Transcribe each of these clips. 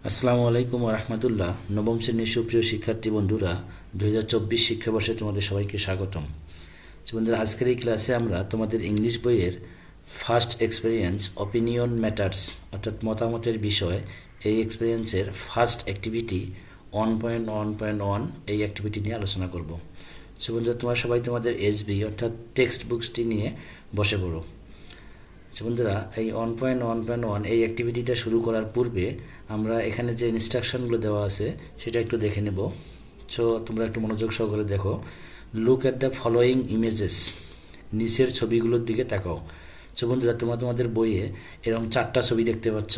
আসসালামু আলাইকুম ওয়া রাহমাতুল্লাহ। নবম শ্রেণীর সুপ্রিয় শিক্ষার্থী বন্ধুরা, 2024 শিক্ষাবর্ষে তোমাদের সবাইকে স্বাগতম। বন্ধুরা, আজকের এই ক্লাসে আমরা তোমাদের ইংলিশ বইয়ের ফার্স্ট এক্সপেরিয়েন্স অপিনিয়ন ম্যাটার্স অর্থাৎ মতামতের বিষয় এই এক্সপেরিয়েন্সের ফার্স্ট অ্যাক্টিভিটি 1.1.1 এই অ্যাক্টিভিটি নিয়ে আলোচনা করব। বন্ধুরা, তোমরা সবাই তোমাদের এসবি অর্থাৎ টেক্সট বুকসটি নিয়ে বসে পড়ো। বন্ধুরা, এই 1.1.1 এই অ্যাক্টিভিটিটা শুরু করার পূর্বে আমরা এখানে যে ইনস্ট্রাকশনগুলো দেওয়া আছে সেটা একটু দেখে নেব। তোমরা একটু মনোযোগ সহকারে দেখো। Look at the following images, নিচের ছবিগুলোর দিকে তাকাও। বন্ধুরা, তোমরা তোমাদের বইয়ে এরকম 4টা ছবি দেখতে পাচ্ছ।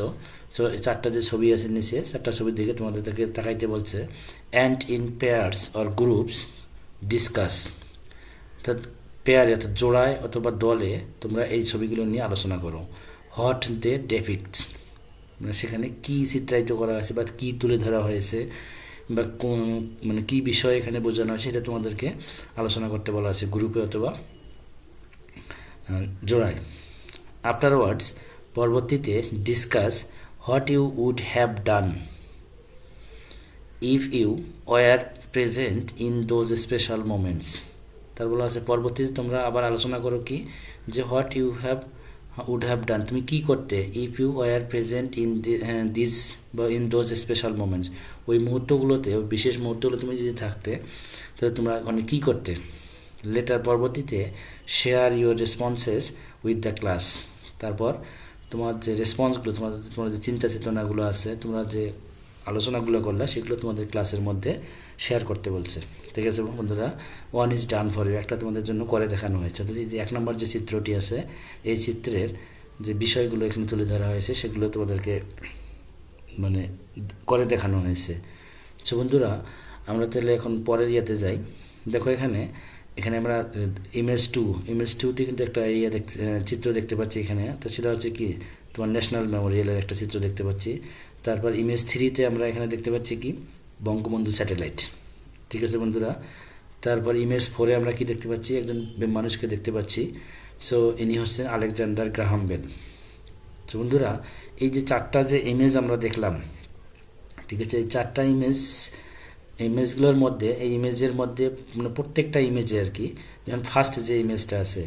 এই 4টা যে ছবি আছে নিচে 4টা ছবির দিকে তোমাদেরকে তাকাইতে বলছে। And in pairs or groups discuss, অর্থাৎ পেয়ারে অর্থাৎ জোড়ায় অথবা দলে তোমরা এই ছবিগুলো নিয়ে আলোচনা করো। হোয়াট দে ডেপিক্ট, মানে সেখানে কী চিত্রায়িত করা হয়েছে বা কী তুলে ধরা হয়েছে বা কোন মানে কী বিষয় এখানে বোঝানো হয়েছে এটা তোমাদেরকে আলোচনা করতে বলা আছে গ্রুপে অথবা জোড়ায়। আফটারওয়ার্ডস, পরবর্তীতে discuss what you would have done if you were present in those special moments. তার বলা আছে পরবর্তীতে তোমরা আবার আলোচনা করো কি, যে what you would have done, তুমি কী করতে, if you were present in this বা ইন দোজ স্পেশাল মোমেন্টস, ওই মুহূর্তগুলোতে ওই বিশেষ মুহূর্তগুলো তুমি যদি থাকতে তাহলে তোমরা ওখানে কী করতে। লেটার, পরবর্তীতে share your responses with the class, তারপর তোমার যে রেসপন্সগুলো তোমার যে চিন্তা চেতনাগুলো আছে, তোমরা যে আলোচনাগুলো করলা সেগুলো তোমাদের ক্লাসের মধ্যে শেয়ার করতে বলছে। ঠিক আছে বন্ধুরা, 1 ইজ ডান ফর ইউ, একটা তোমাদের জন্য করে দেখানো হয়েছে। অর্থাৎ এই যে 1 নম্বর যে চিত্রটি আছে এই চিত্রের যে বিষয়গুলো এখানে তুলে ধরা হয়েছে সেগুলো তোমাদেরকে মানে করে দেখানো হয়েছে। বন্ধুরা, আমরা তাহলে এখন পরের ইয়াতে যাই। দেখো এখানে আমরা ইমেজ টুতে কিন্তু একটা চিত্র দেখতে পাচ্ছি এখানে। তো সেটা হচ্ছে কি, তোমার ন্যাশনাল মেমোরিয়ালের একটা চিত্র দেখতে পাচ্ছি। তারপর ইমেজ 3তে আমরা এখানে দেখতে পাচ্ছি কি, বঙ্গবন্ধু স্যাটেলাইট। ঠিক আছে বন্ধুরা, তারপর ইমেজ 4-এ আমরা কি দেখতে পাচ্ছি, একজন মানুষকে দেখতে পাচ্ছি। ইনি হচ্ছেন আলেকজান্ডার গ্রাহাম বেল। বন্ধুরা, এই যে 4টা যে ইমেজ আমরা দেখলাম, ঠিক আছে, এই 4টা ইমেজগুলোর মধ্যে এই ইমেজের মধ্যে মানে প্রত্যেকটা ইমেজে আর কি, যেমন ফার্স্ট যে ইমেজটা আছে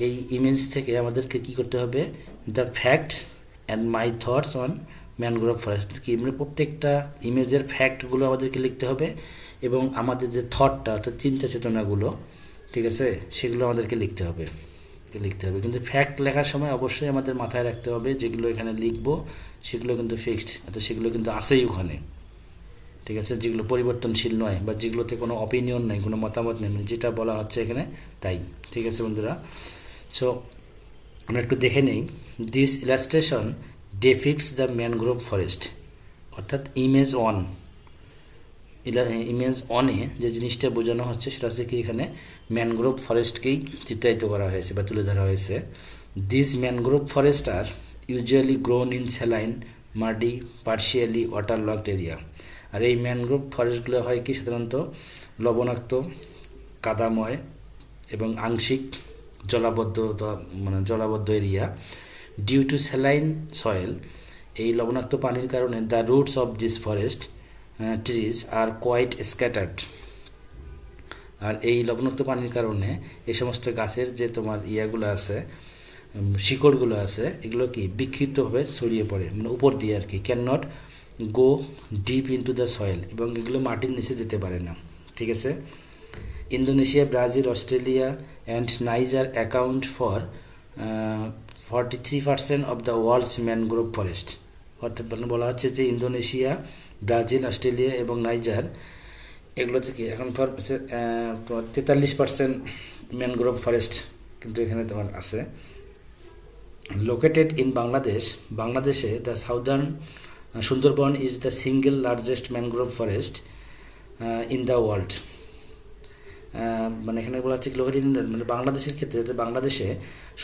এই ইমেজ থেকে আমাদেরকে কি করতে হবে, the fact and my thoughts on mangrove forest, কি মানে প্রত্যেকটা ইমেজের ফ্যাক্টগুলো আমাদেরকে লিখতে হবে এবং আমাদের যে থটটা অর্থাৎ চিন্তা চেতনাগুলো, ঠিক আছে, সেগুলো আমাদেরকে লিখতে হবে। কিন্তু ফ্যাক্ট লেখার সময় অবশ্যই আমাদের মাথায় রাখতে হবে যেগুলো এখানে লিখবো সেগুলো কিন্তু ফিক্সড, অর্থাৎ সেগুলো কিন্তু আছেই ওখানে। ঠিক আছে, যেগুলো পরিবর্তনশীল নয় বা যেগুলোতে কোনো অপিনিয়ন নেই, কোনো মতামত নেই, মানে যেটা বলা হচ্ছে এখানে তাই। ঠিক আছে বন্ধুরা, আমরা একটু দেখে নেই। This illustration ডেপিক্টস the mangrove forest, অর্থাৎ ইমেজ 1-এ যে জিনিসটা বোঝানো হচ্ছে সেটা হচ্ছে কি, এখানে ম্যানগ্রোভ ফরেস্টকেই চিত্রায়িত করা হয়েছে বা তুলে ধরা হয়েছে। This mangrove forest are usually grown in saline muddy partially waterlogged area. আর এই ম্যানগ্রোভ ফরেস্টগুলো হয় কি, সাধারণত লবণাক্ত, কাদাময় এবং আংশিক জলাবদ্ধ area. Due to saline soil, এই লবণাক্ত পানির কারণে the roots of this forest trees are quite scattered. আর এই লবণাক্ত পানির কারণে এই সমস্ত গাছের যে তোমার ইয়াগুলো আছে, শিকড়গুলো আছে, এগুলো কি বিক্ষিপ্তভাবে ছড়িয়ে পড়ে, মানে উপর দিয়ে আর কি, can not go deep into the soil, এবং এগুলো মাটির নিচে যেতে পারে না। ঠিক আছে, Indonesia, Brazil, Australia and Niger account for 43% of the world's mangrove forest. অর্থাৎ বলা হচ্ছে যে ইন্দোনেশিয়া, ব্রাজিল, অস্ট্রেলিয়া এবং নাইজার এগুলো থেকে এখন 43% ম্যানগ্রোভ ফরেস্ট কিন্তু এখানে তোমার আছে। লোকেটেড ইন বাংলাদেশে the southern Sundarban is the single largest mangrove forest in the world. মানে এখানে বলা হচ্ছে লোকেটেড মানে বাংলাদেশের ক্ষেত্রে, বাংলাদেশে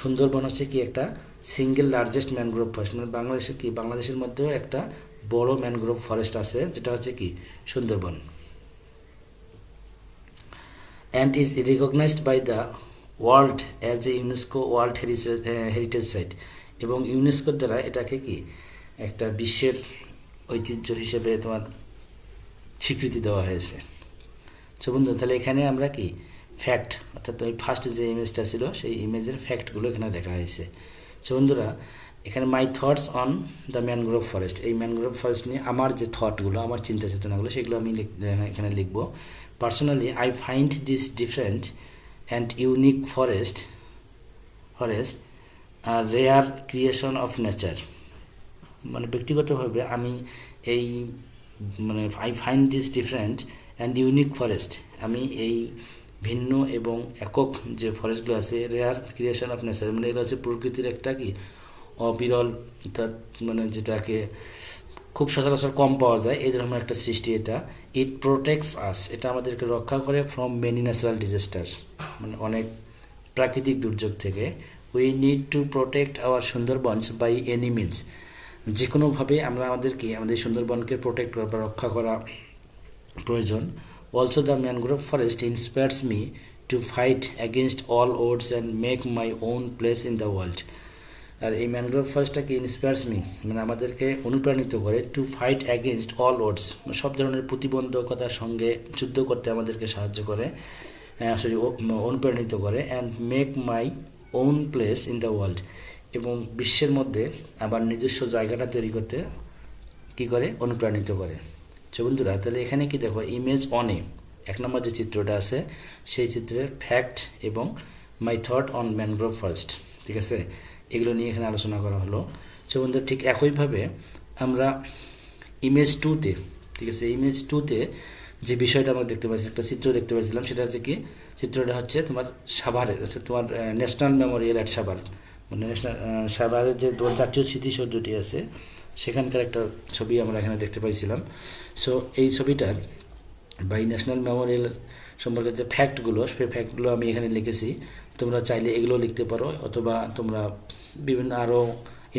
সুন্দরবন হচ্ছে কি একটা সিঙ্গেল লার্জেস্ট ম্যানগ্রোভ ফরেস্ট, মানে বাংলাদেশের মধ্যেও একটা বড় ম্যানগ্রোভ ফরেস্ট আছে যেটা হচ্ছে কি Sundarban. And is recognised by the world as a UNESCO world heritage site, এবং ইউনেস্কোর দ্বারা এটাকে কি একটা বিশ্বের ঐতিহ্য হিসেবে তোমার স্বীকৃতি দেওয়া হয়েছে। সো বন্ধু তাহলে এখানে আমরা কি ফ্যাক্ট অর্থাৎ ওই ফার্স্ট যে ইমেজটা ছিল সেই ইমেজের ফ্যাক্টগুলো এখানে লেখা হয়েছে। সো বন্ধুরা এখানে মাই thoughts on the mangrove forest, এই ম্যানগ্রোভ ফরেস্ট নিয়ে আমার যে থটগুলো, আমার চিন্তা চেতনাগুলো, সেগুলো আমি এখানে লিখব। Personally I find this different and unique forest rare creation of nature. মানে ব্যক্তিগতভাবে আমি এই মানে I find this different and unique forest, আমি এই ভিন্ন এবং একক যে ফরেস্টগুলো আছে, রেয়ার ক্রিয়েশন অফ নেচার, মানে এগুলো হচ্ছে প্রকৃতির একটা কি অবিরল, অর্থাৎ মানে যেটাকে খুব সচরাচর কম পাওয়া যায় এই ধরনের একটা সৃষ্টি এটা। ইট প্রোটেক্টস আস, এটা আমাদেরকে রক্ষা করে ফ্রম মেনি ন্যাচারাল ডিজাস্টার, মানে অনেক প্রাকৃতিক দুর্যোগ থেকে। We need to protect our Sundarbans by any means, যে কোনোভাবে আমরা আমাদের সুন্দরবনকে প্রোটেক্ট করা বা রক্ষা করা প্রয়োজন। Also the mangrove forest inspires me to fight against all odds and make my own place in the world. আর এই ম্যানগ্রোভ ফরেস্টটাকে ইন্সপায়ার্স মি মানে আমাদেরকে অনুপ্রাণিত করে to fight against all odds, সব ধরনের প্রতিবন্ধকতার সঙ্গে যুদ্ধ করতে আমাদেরকে সাহায্য করে, অনুপ্রাণিত করে। And make my own place in the world, এবং বিশ্বের মধ্যে আবার নিজস্ব জায়গাটা তৈরি করতে কি করে, অনুপ্রাণিত করে। তো বন্ধুরা তাহলে এখানে কি দেখো, ইমেজ অনে এক নম্বর যে চিত্রটা আছে সেই চিত্রের ফ্যাক্ট এবং মাই থট অন ম্যানগ্রোভ ফরেস্ট, ঠিক আছে, এগুলো নিয়ে এখানে আলোচনা করা হলো। তো বন্ধুরা ঠিক একইভাবে আমরা ইমেজ টুতে, ঠিক আছে, ইমেজ টুতে যে বিষয়টা আমরা দেখতে পাচ্ছি, একটা চিত্র দেখতে পাচ্ছিলাম, সেটা হচ্ছে কি, চিত্রটা হচ্ছে তোমার সাভারের, অর্থাৎ তোমার ন্যাশনাল মেমোরিয়াল অ্যাট সাভার, মানে ন্যাশনাল সাভারের যে জাতীয় স্মৃতিসৌধটি আছে সেখানকার একটা ছবি আমরা এখানে দেখতে পাইছিলাম। সো এই ছবিটার বা এই ন্যাশনাল মেমোরিয়াল সম্পর্কে যে ফ্যাক্টগুলো, সেই ফ্যাক্টগুলো আমি এখানে লিখেছি। তোমরা চাইলে এগুলো লিখতে পারো, অথবা তোমরা বিভিন্ন আরও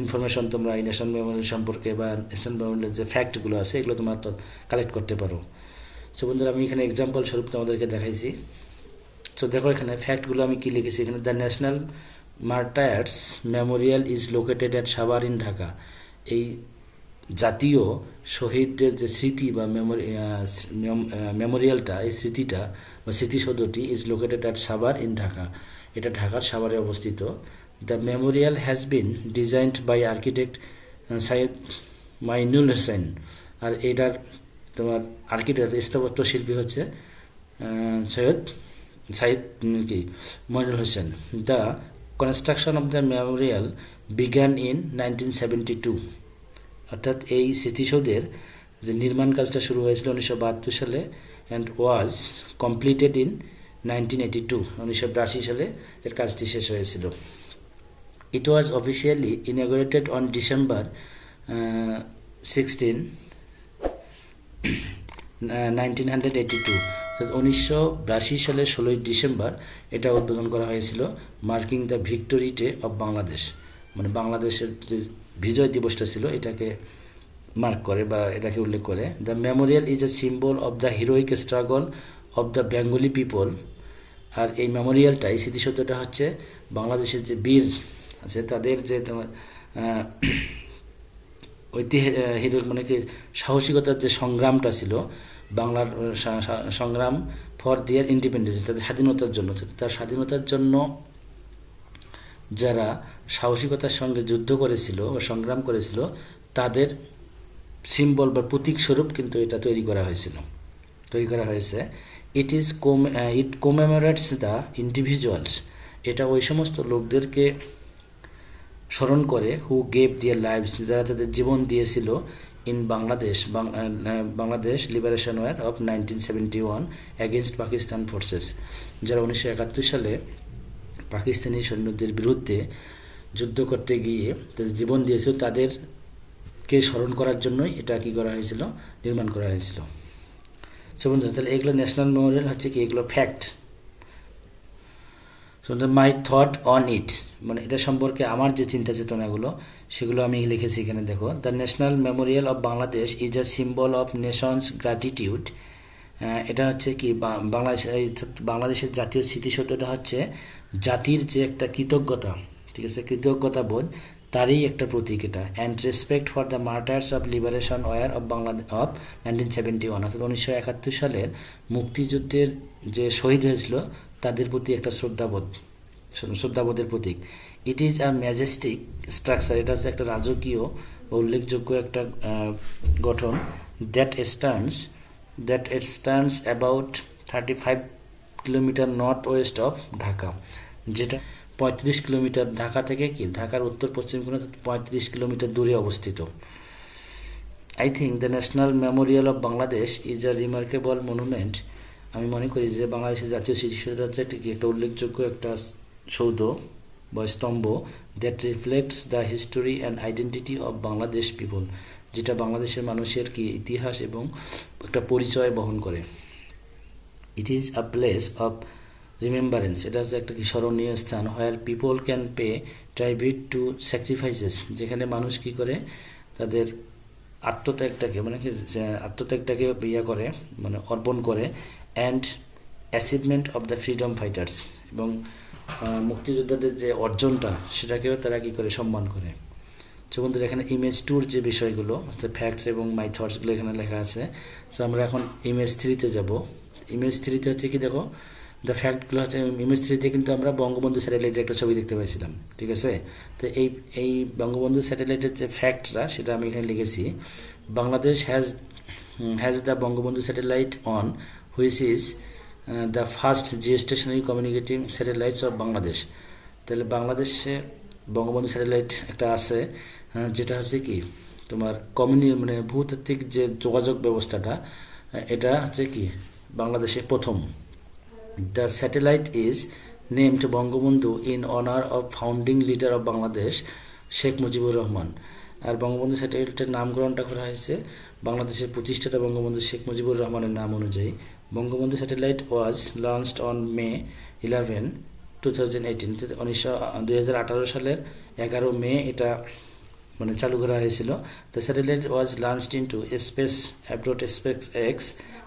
ইনফরমেশন তোমরা এই ন্যাশনাল মেমোরিয়াল সম্পর্কে বা ন্যাশনাল মেমোরিয়ালের যে ফ্যাক্টগুলো আছে এগুলো তোমরা কালেক্ট করতে পারো। সো বন্ধুরা আমি এখানে এক্সাম্পল স্বরূপ তোমাদেরকে দেখাইছি। সো দেখো এখানে ফ্যাক্টগুলো আমি কি লিখেছি এখানে, the national মার্টায়ার্স Memorial is located at Savar in Dhaka. এই জাতীয় শহীদদের যে স্মৃতি বা মেমোরিয়ালটা, এই স্মৃতিটা বা স্মৃতিসৌধটি is located at Savar in Dhaka, এটা ঢাকার সাভারে অবস্থিত। The memorial has been designed by architect Syed Mainul Hossain, আর এটার তোমার আর্কিটেক্ট স্থাপত্য শিল্পী হচ্ছে সৈয়দ কি Moinul Hossain. The construction of the memorial began in 1972, অর্থাৎ এই স্মৃতিসৌধের যে নির্মাণ কাজটা শুরু হয়েছিল 1972 সালে অ্যান্ড ওয়াজ কমপ্লিটেড ইন 1982, 1982 সালে এর কাজটি শেষ হয়েছিল। ইট ওয়াজ অফিসিয়ালি ইনঅগুরেটেড অন ডিসেম্বর 16, 1982, 1982 সালে 16ই ডিসেম্বর এটা উদ্বোধন করা হয়েছিল, marking the victory day of Bangladesh, মানে বাংলাদেশের যে বিজয় দিবসটা ছিল এটাকে মার্ক করে বা এটাকে উল্লেখ করে। The memorial is a symbol of the heroic struggle of the Bengali people, আর এই মেমোরিয়ালটা, এই স্মৃতিসৌধটা হচ্ছে বাংলাদেশের যে বীর আছে তাদের যে তোমার হিরোইক মানে কি সাহসিকতার যে সংগ্রামটা ছিল, বাংলার সংগ্রাম ফর দেয়ার ইন্ডিপেন্ডেন্স, তাদের স্বাধীনতার জন্য, তার স্বাধীনতার জন্য যারা সাহসিকতার সঙ্গে যুদ্ধ করেছিল বা সংগ্রাম করেছিল তাদের সিম্বল বা প্রতীক স্বরূপ কিন্তু এটা তৈরি করা হয়েছে। ইট কমেমোরেটস দ্য ইন্ডিভিজুয়ালস, এটা ওই সমস্ত লোকদেরকে স্মরণ করে হু গেভ দেয়ার লাইভস, যারা তাদের জীবন দিয়েছিল in Bangladesh liberation war of 1971 against Pakistan forces, যারা 1971 সালে পাকিস্তানি সৈন্যদের বিরুদ্ধে যুদ্ধ করতে গিয়ে তাদের জীবন দিয়েছিল, তাদেরকে স্মরণ করার জন্যই এটা কি করা হয়েছিল, নির্মাণ করা হয়েছিল। সো বন্ধুরা তাহলে এগুলো ন্যাশনাল মেমোরিয়াল হচ্ছে কি, এগুলো fact. So my thought on it, মানে এটা সম্পর্কে আমার যে চিন্তা চেতনাগুলো সেগুলো আমি লিখেছি এখানে দেখো। The national Memorial of Bangladesh is a symbol of Nations gratitude, এটা হচ্ছে কি বাংলাদেশের জাতীয় স্মৃতিসৌধটা হচ্ছে জাতির যে একটা কৃতজ্ঞতা, ঠিক আছে, কৃতজ্ঞতা বোধ তারই একটা প্রতীক এটা। And respect for the martyrs of liberation war of Bangladesh of 1971, অর্থাৎ 1971 সালের মুক্তিযুদ্ধের যে শহীদ হয়েছিল তাদের প্রতি একটা শ্রদ্ধাবোধের প্রতীক। It is a majestic structure, এটা হচ্ছে একটা রাজকীয় উল্লেখযোগ্য একটা গঠন। That stands about 35 kilometre north west of Dhaka, যেটা 35 কিলোমিটার ঢাকা থেকে ঢাকার উত্তর পশ্চিম কোণে 35 কিলোমিটার দূরে অবস্থিত। I think the national Memorial of Bangladesh is a remarkable monument. আমি মনে করি যে বাংলাদেশের জাতীয় স্মৃতিসৌধ হচ্ছে একটা উল্লেখযোগ্য একটা সৌধ বা স্তম্ভ, that reflects the history and identity of Bangladesh people, যেটা বাংলাদেশের মানুষের ইতিহাস এবং একটা পরিচয় বহন করে। It is a place of remembrance, এটা হচ্ছে একটা স্মরণীয় স্থান। Where people can pay tribute to sacrifices, যেখানে মানুষ করে তাদের আত্মত্যাগটাকে করে অর্পণ করে, and achievement of the freedom fighters, এবং মুক্তিযোদ্ধাদের যে অর্জনটা সেটাকেও তারা করে সম্মান করে। তো বন্ধুরা, এখানে ইমেজ 2-র যে বিষয়গুলো অর্থাৎ ফ্যাক্টস এবং মাই থটসগুলো এখানে লেখা আছে। সো আমরা এখন ইমেজ 3-তে যাব। ইমেজ 3-তে হচ্ছে দেখো দ্য ফ্যাক্টগুলো হচ্ছে ইমেজ 3-তে কিন্তু আমরা বঙ্গবন্ধু স্যাটেলাইটের একটা ছবি দেখতে পাইছিলাম, ঠিক আছে। তো এই বঙ্গবন্ধু স্যাটেলাইটের যে ফ্যাক্টটা সেটা আমি এখানে লিখেছি। Bangladesh has the Bangabandhu satellite on which is the first geostationary communicating satellites of Bangladesh. তাহলে বাংলাদেশে বঙ্গবন্ধু স্যাটেলাইট একটা আছে, যেটা হচ্ছে তোমার ভূতাত্ত্বিক যে যোগাযোগ ব্যবস্থাটা, এটা হচ্ছে বাংলাদেশে প্রথম। The satellite is named Bangabandhu in honour of founding leader of Bangladesh Sheikh Mujibur Rahman. আর বঙ্গবন্ধু স্যাটেলাইটের নামকরণটা করা হয়েছে বাংলাদেশের প্রতিষ্ঠাতা বঙ্গবন্ধু শেখ মুজিবুর রহমানের নাম অনুযায়ী। Bangabandhu satellite was launched on May 11, 2018, 2018 সালের 11 মে এটা চালু করা হয়েছিল। The satellite was launched into space abroad space x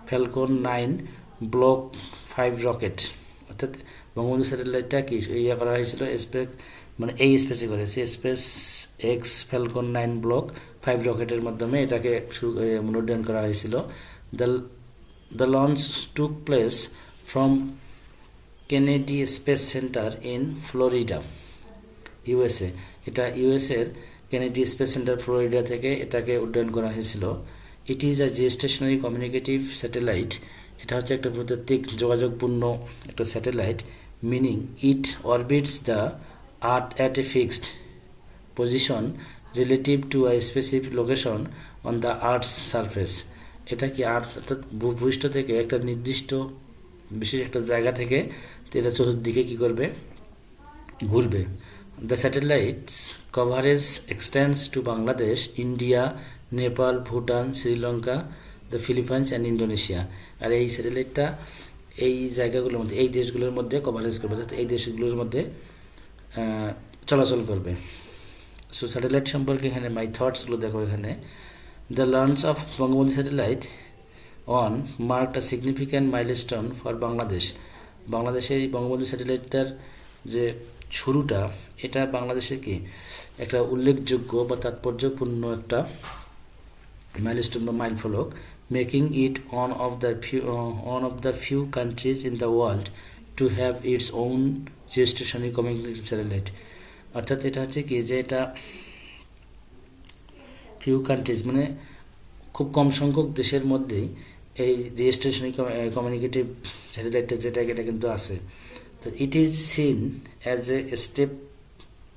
Falcon 9 block 5 rocket, অর্থাৎ বঙ্গবন্ধু স্যাটেলাইটটা করা হয়েছিল স্পেস এই স্পেসে করেছে স্পেস এক্স ফ্যালকন 9 ব্লক 5 রকেটের মাধ্যমে এটাকে উন্নয়ন করা হয়েছিল। The launch took place from Kennedy Space Center in Florida, USA. এটা ইউএসএর কেনেডি স্পেস সেন্টার ফ্লোরিডা থেকে এটাকে উড্ডয়ন করা হয়েছিল। It is a geostationary communicative satellite, এটা হচ্ছে একটা ভূতাত্ত্বিক যোগাযোগপূর্ণ একটা satellite, meaning it orbits the earth at a fixed position relative to a specific location on the earth's surface. এটা আর্থ অর্থাৎ ভূপৃষ্ঠ থেকে একটা নির্দিষ্ট বিশেষ একটা জায়গা থেকে এটা চতুর্দিকে করবে, ঘুরবে। The satellite's coverage extends to Bangladesh, India, Nepal, Bhutan, Sri Lanka, the Philippines and Indonesia. আর এই স্যাটেলাইটটা এই জায়গাগুলোর মধ্যে এই দেশগুলোর মধ্যে কভারেজ করবে, অর্থাৎ এই দেশগুলোর মধ্যে চলাচল করবে। সো স্যাটেলাইট সম্পর্কে এখানে মাই থটসগুলো দেখো। এখানে the launch of Bangabandhu satellite on marked a significant milestone for Bangladesh. বাংলাদেশে এই বঙ্গবন্ধু স্যাটেলাইটটার যে শুরুটা, এটা বাংলাদেশের একটা উল্লেখযোগ্য বা তাৎপর্যপূর্ণ একটা মাইলস্টোন বা মাইল ফলক, making it one of the few countries in the world to have its own geostationary communicative satellite. অর্থাৎ এটা হচ্ছে যে এটা ফিউ কান্ট্রিজ খুব কম সংখ্যক দেশের মধ্যেই এই জিওস্টেশনারি কমিউনিকেটিভ স্যাটেলাইটটা এটা কিন্তু আছে। তো it is seen as a step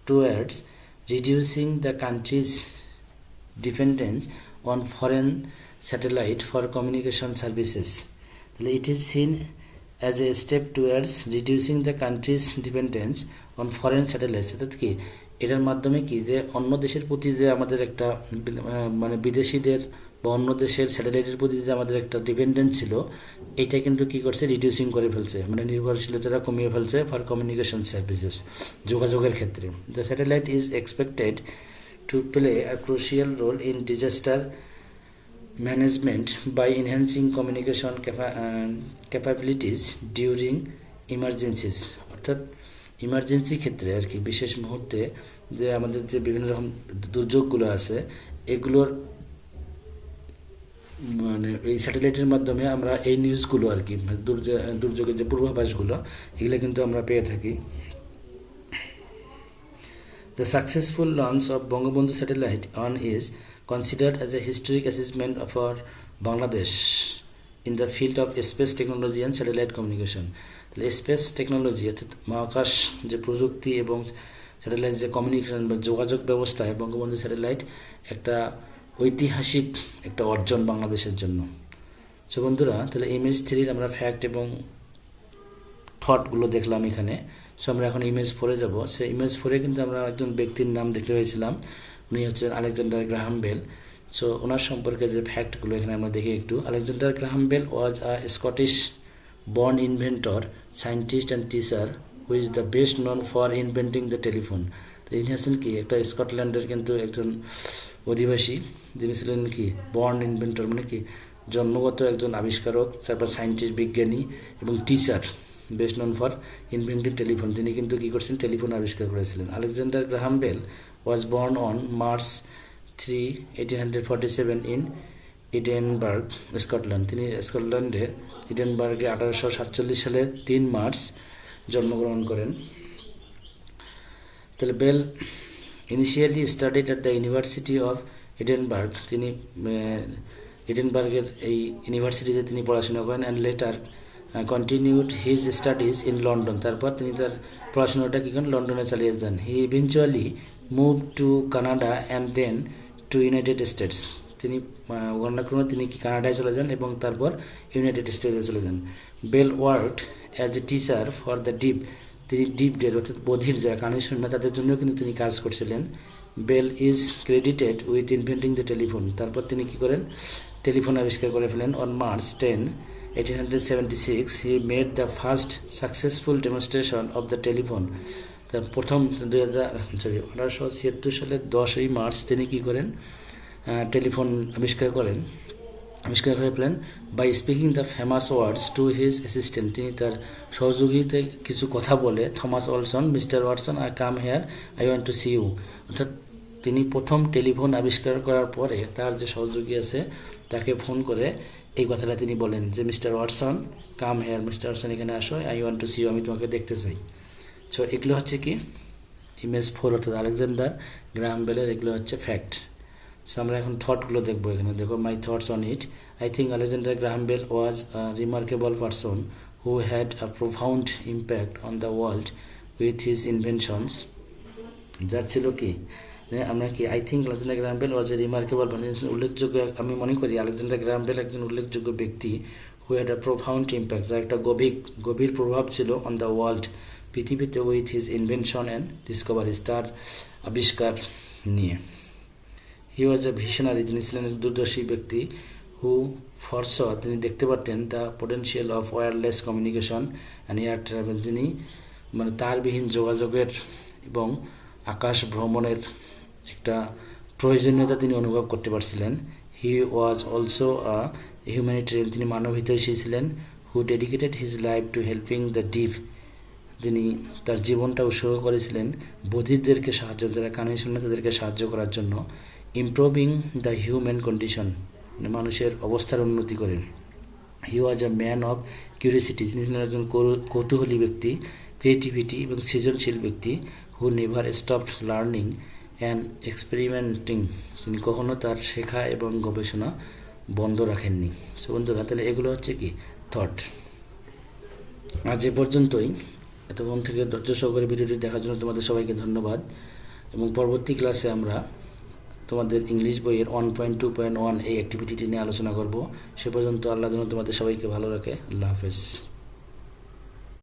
towards reducing the country's dependence on foreign satellite for communication services. তাহলে it is seen as a step towards reducing the country's dependence on foreign satellites. অর্থাৎ এটার মাধ্যমে যে অন্য দেশের প্রতি যে আমাদের একটা বিদেশিদের বা অন্য দেশের স্যাটেলাইটের প্রতি যে আমাদের একটা ডিপেন্ডেন্স ছিল, এইটা কিন্তু করছে রিডিউসিং করে ফেলছে, নির্ভরশীলতাটা কমিয়ে ফেলছে ফর কমিউনিকেশন সার্ভিসেস, যোগাযোগের ক্ষেত্রে। The satellite is expected to play a crucial role in disaster management by enhancing communication capabilities during emergencies. অর্থাৎ ইমার্জেন্সি ক্ষেত্রে বিশেষ মুহূর্তে যে আমাদের যে বিভিন্ন রকম দুর্যোগগুলো আছে এগুলোর মানে এই স্যাটেলাইটের মাধ্যমে আমরা এই নিউজগুলো আর কি দুর্যোগের যে পূর্বাভাসগুলো এগুলো কিন্তু আমরা পেয়ে থাকি। The successful launch of Bangabandhu Satellite 1 is considered as a historic achievement for Bangladesh in the field of space technology and satellite communication. Space technology অর্থাৎ মহাকাশ যে প্রযুক্তি এবং স্যাটেলাইট যে কমিউনিকেশন বা যোগাযোগ ব্যবস্থায় বঙ্গবন্ধু স্যাটেলাইট একটা ঐতিহাসিক একটা অর্জন বাংলাদেশের জন্য। সো বন্ধুরা, তাহলে ইমেজ 3 আমরা ফ্যাক্ট এবং থটগুলো দেখলাম এখানে। সো আমরা এখন ইমেজ 4-এ যাব। সে ইমেজ 4-এ কিন্তু আমরা একজন ব্যক্তির নাম দেখতে পেয়েছিলাম, উনি হচ্ছেন আলেকজান্ডার গ্রাহাম বেল। সো ওনার সম্পর্কে যে ফ্যাক্টগুলো এখানে আমরা দেখি একটু। Alexander Graham Bell was a Scottish born inventor, scientist and teacher who is the best known for inventing the telephone. তো ইনি হচ্ছেন কি একটা স্কটল্যান্ডের কিন্তু একজন অধিবাসী, যিনি ছিলেন কি বর্ন ইনভেন্টর মানে কি জন্মগত একজন আবিষ্কারক, তারপর সায়েন্টিস্ট বিজ্ঞানী এবং teacher, best known for inventing telephone. তিনি কিন্তু কী করছেন টেলিফোন আবিষ্কার করেছিলেন। Alexander Graham Bell was born on March 3, 1847 in Edinburgh, Scotland. তিনি স্কটল্যান্ডে ইডেনবার্গে 1847 সালে 3 মার্চ জন্মগ্রহণ করেন। তাহলে Bell initially studied at the university of Edinburgh. তিনি ইডেনবার্গের এই ইউনিভার্সিটিতে তিনি পড়াশোনা করেন and later continued his studies in London. তারপর তিনি তার পড়াশোনাটা কী করেন লন্ডনে চালিয়ে যান। He eventually move to Canada and then to United States. তিনি ঘটনাক্রমে তিনি কানাডায় চলে যান এবং তারপর ইউনাইটেড স্টেটসে চলে যান। Bell worked as a teacher for the deaf. তিনি ডিপদের অর্থাৎ বধির যারা কানে শুনে না তাদের জন্য কিন্তু তিনি কাজ করছিলেন। Bell is credited with inventing the telephone. তারপর তিনি কী করেন টেলিফোন আবিষ্কার করে ফেলেন। On March 10, 1876 he made the first successful demonstration of the telephone. তার প্রথম 1876 সালের 10ই মার্চ তিনি কী করেন টেলিফোন আবিষ্কার করে ফেলেন by speaking the famous words to his assistant. তিনি তার সহযোগীতে কিছু কথা বলে, Thomas Watson, Mister Watson I come here, I want to see you. অর্থাৎ তিনি প্রথম টেলিফোন আবিষ্কার করার পরে তার যে সহযোগী আছে তাকে ফোন করে এই কথাটা তিনি বলেন যে Mister Watson come here, Mister Watson এখানে আসো, I want to see you, আমি তোমাকে দেখতে চাই। সো এগুলো হচ্ছে কি ইমেজ 4 অর্থাৎ আলেকজান্ডার গ্রাহাম বেলের এগুলো হচ্ছে ফ্যাক্ট। সো আমরা এখন থটগুলো দেখবো এখানে। দেখো my thoughts on it. I think Alexander Graham Bell was a remarkable person who had a profound impact on the world with his inventions. যার ছিল কি আমরা কি I think Alexander Graham Bell was a remarkable উল্লেখযোগ্য, আমি মনে করি Alexander Graham bell একজন উল্লেখযোগ্য ব্যক্তি হু হ্যাড আ প্রোফাউন্ড ইম্প্যাক্ট, যার একটা গভীর প্রভাব ছিল অন দ্য ওয়ার্ল্ড পৃথিবীতে with his invention and discoveries, তার আবিষ্কার নিয়ে। হি ওয়াজ এ ভিশনারি, তিনি ছিলেন এক দূরদর্শী ব্যক্তি। হু ফরস, তিনি দেখতে পারতেন the potential of wireless communication and air travel. তিনি মানে তারবিহীন যোগাযোগের এবং আকাশ ভ্রমণের একটা প্রয়োজনীয়তা তিনি অনুভব করতে পারছিলেন। হি ওয়াজ অলসো আ হিউম্যানিটেরিয়ান, তিনি মানবহিতৈষী ছিলেন। Who dedicated his life to helping the deaf, তিনি তার জীবনটা উৎসর্গ করেছিলেন বধিরদেরকে সাহায্য, যারা কানে শুনে তাদেরকে সাহায্য করার জন্য। ইমপ্রুভিং দ্য হিউম্যান কন্ডিশন, মানুষের অবস্থার উন্নতি করেন। হি ওয়াজ আ ম্যান অফ কিউরিয়াসিটি, তিনি ছিলেন একজন কৌতূহলী ব্যক্তি, ক্রিয়েটিভিটি এবং সৃজনশীল ব্যক্তি। Who never stopped learning and experimenting, তিনি কখনো তার শেখা এবং গবেষণা বন্ধ রাখেননি। সো বন্ধুরা, তাহলে এগুলো হচ্ছে কি থট। আজ এ পর্যন্তই। এতক্ষণ থেকে ধৈর্য সহকারে ভিডিওটি দেখার জন্য তোমাদের সবাইকে ধন্যবাদ, এবং পরবর্তী ক্লাসে আমরা তোমাদের ইংলিশ বইয়ের 1.2.1 এই অ্যাক্টিভিটিটি নিয়ে আলোচনা করব। সে পর্যন্ত আল্লাহ যেন তোমাদের সবাইকে ভালো রাখে। আল্লাহ হাফেজ।